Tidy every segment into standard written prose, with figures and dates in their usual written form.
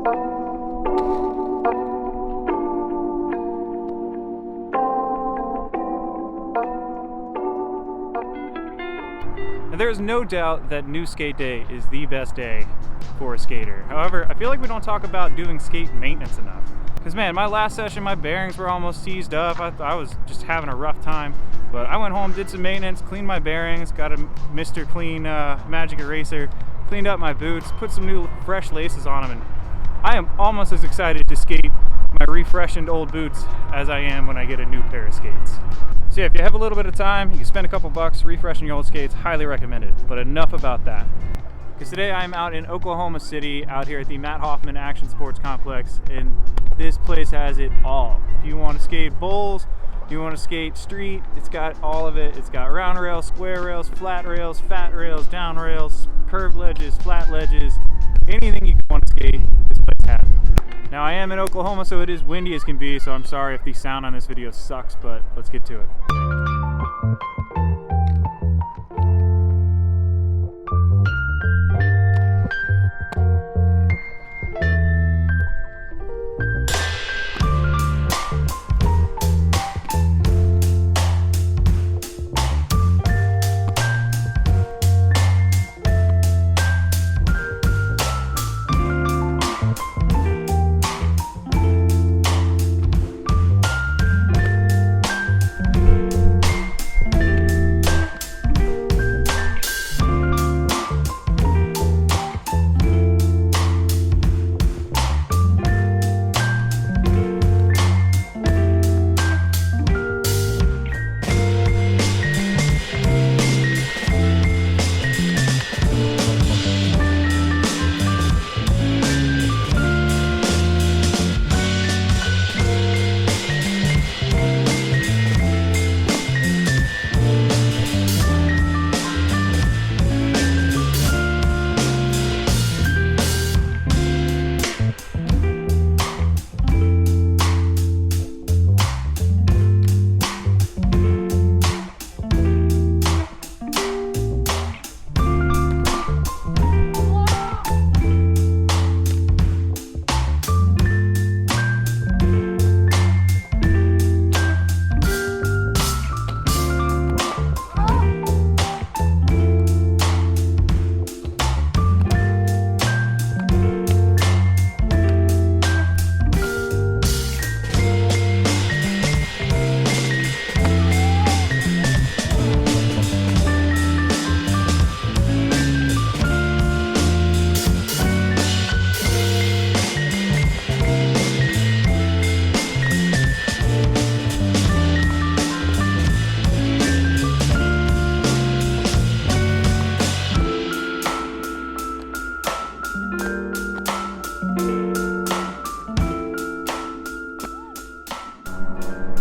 Now, there is no doubt that new skate day is the best day for a skater. However, I feel like we don't talk about doing skate maintenance enough. Because man, my last session, my bearings were almost seized up. I was just having a rough time. But I went home, did some maintenance, cleaned my bearings, got a Mr. Clean magic eraser, cleaned up my boots, put some new fresh laces on them, and I am almost as excited to skate my refreshened old boots as I am when I get a new pair of skates. So yeah, if you have a little bit of time, you can spend a couple bucks refreshing your old skates, highly recommend it. But enough about that. Because today I'm out in Oklahoma City, out here at the Matt Hoffman Action Sports Complex, and this place has it all. If you want to skate bowls, you want to skate street, it's got all of it. It's got round rails, square rails, flat rails, fat rails, down rails, curved ledges, flat ledges, anything you can want to skate, this place has it. Now I am in Oklahoma, so it is windy as can be, so I'm sorry if the sound on this video sucks, but let's get to it.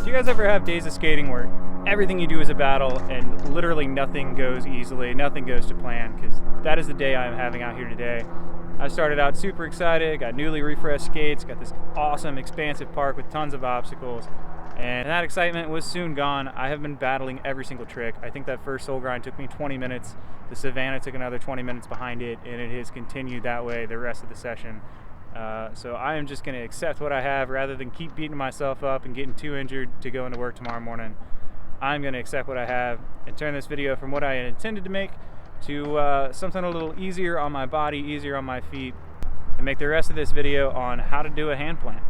Do you guys ever have days of skating where everything you do is a battle and literally nothing goes easily, nothing goes to plan? Because that is the day I'm having out here today. I started out super excited, got newly refreshed skates, got this awesome expansive park with tons of obstacles, and that excitement was soon gone. I have been battling every single trick. I think that first soul grind took me 20 minutes. The Savannah took another 20 minutes behind it, and it has continued that way the rest of the session. So I am just going to accept what I have rather than keep beating myself up and getting too injured to go into work tomorrow morning. I'm going to accept what I have and turn this video from what I had intended to make to something a little easier on my body, easier on my feet, and make the rest of this video on how to do a hand plant.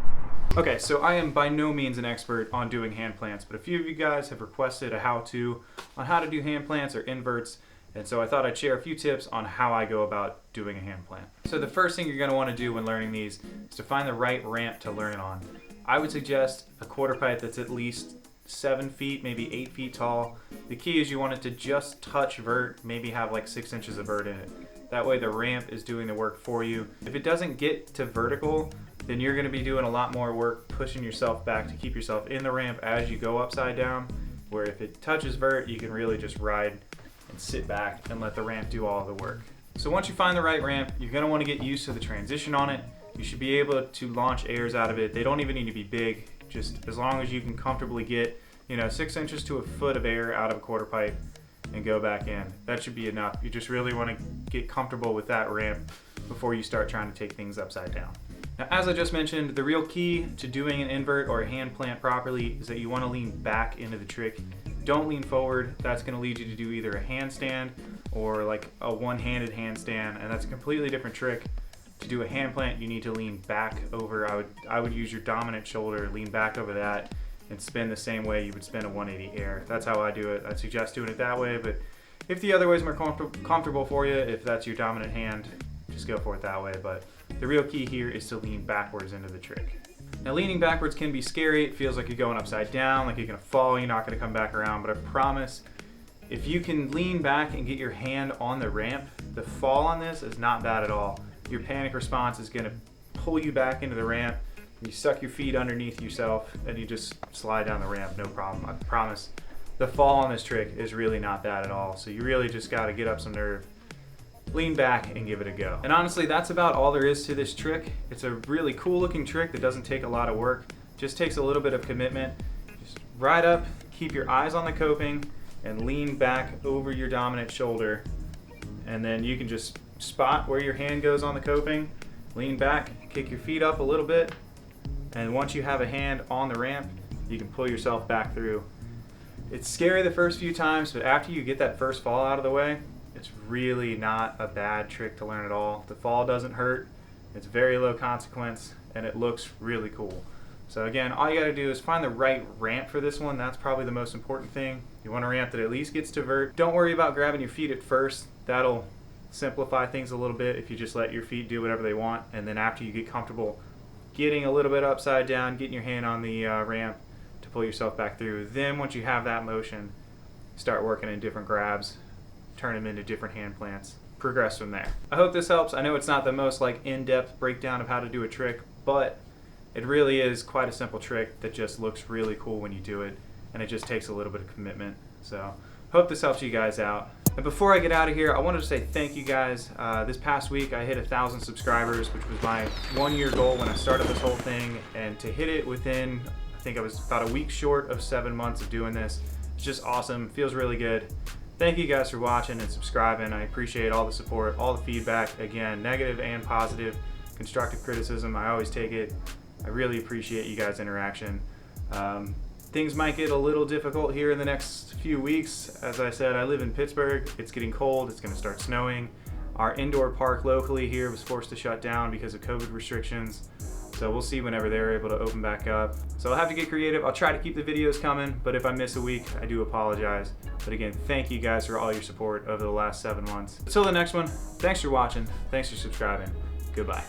Okay, so I am by no means an expert on doing hand plants, but a few of you guys have requested a how-to on how to do hand plants or inverts, and so I thought I'd share a few tips on how I go about doing a hand plant. So the first thing you're going to want to do when learning these is to find the right ramp to learn it on. I would suggest a quarter pipe that's at least 7 feet, maybe 8 feet tall. The key is you want it to just touch vert, maybe have like 6 inches of vert in it. That way the ramp is doing the work for you. If it doesn't get to vertical, then you're going to be doing a lot more work pushing yourself back to keep yourself in the ramp as you go upside down, where if it touches vert, you can really just ride and sit back and let the ramp do all the work. So once you find the right ramp, you're going to want to get used to the transition on it. You should be able to launch airs out of it. They don't even need to be big, just as long as you can comfortably get 6 inches to a foot of air out of a quarter pipe and go back in. That should be enough. You just really want to get comfortable with that ramp before you start trying to take things upside down. Now, as I just mentioned, the real key to doing an invert or a hand plant properly is that you want to lean back into the trick. Don't lean forward. That's going to lead you to do either a handstand or like a one-handed handstand, and that's a completely different trick. To do a hand plant, you need to lean back over. I would use your dominant shoulder, lean back over that, and spin the same way you would spin a 180 air. That's how I do it. I suggest doing it that way, but if the other way is more comfortable for you, if that's your dominant hand, just go for it that way. But the real key here is to lean backwards into the trick. Now, leaning backwards can be scary. It feels like you're going upside down, like you're gonna fall, you're not gonna come back around, but I promise, if you can lean back and get your hand on the ramp, the fall on this is not bad at all. Your panic response is gonna pull you back into the ramp, you suck your feet underneath yourself, and you just slide down the ramp, no problem. I promise, the fall on this trick is really not bad at all. So you really just gotta get up some nerve, lean back, and give it a go. And honestly, that's about all there is to this trick. It's a really cool looking trick that doesn't take a lot of work, just takes a little bit of commitment. Just ride up, keep your eyes on the coping, and lean back over your dominant shoulder. And then you can just spot where your hand goes on the coping, lean back, kick your feet up a little bit, and once you have a hand on the ramp, you can pull yourself back through. It's scary the first few times, but after you get that first fall out of the way, it's really not a bad trick to learn at all. The fall doesn't hurt, it's very low consequence, and it looks really cool. So again, all you gotta do is find the right ramp for this one. That's probably the most important thing. You want a ramp that at least gets to vert. Don't worry about grabbing your feet at first. That'll simplify things a little bit if you just let your feet do whatever they want, and then after you get comfortable getting a little bit upside down, getting your hand on the ramp to pull yourself back through, then once you have that motion, start working in different grabs, turn them into different hand plants, progress from there. I hope this helps. I know it's not the most like in-depth breakdown of how to do a trick, but it really is quite a simple trick that just looks really cool when you do it, and it just takes a little bit of commitment. So hope this helps you guys out. And before I get out of here, I wanted to say thank you guys. This past week I hit 1,000 subscribers, which was my 1-year goal when I started this whole thing, and to hit it within, I think I was about a week short of 7 months of doing this. It's just awesome, feels really good. Thank you guys for watching and subscribing. I appreciate all the support, all the feedback, again, negative and positive, constructive criticism, I always take it. I really appreciate you guys' interaction. Things might get a little difficult here in the next few weeks. As I said, I live in Pittsburgh. It's getting cold, it's gonna start snowing. Our indoor park locally here was forced to shut down because of COVID restrictions. So we'll see whenever they're able to open back up. So I'll have to get creative. I'll try to keep the videos coming, but if I miss a week, I do apologize. But again, thank you guys for all your support over the last 7 months. Until the next one, thanks for watching, thanks for subscribing, goodbye.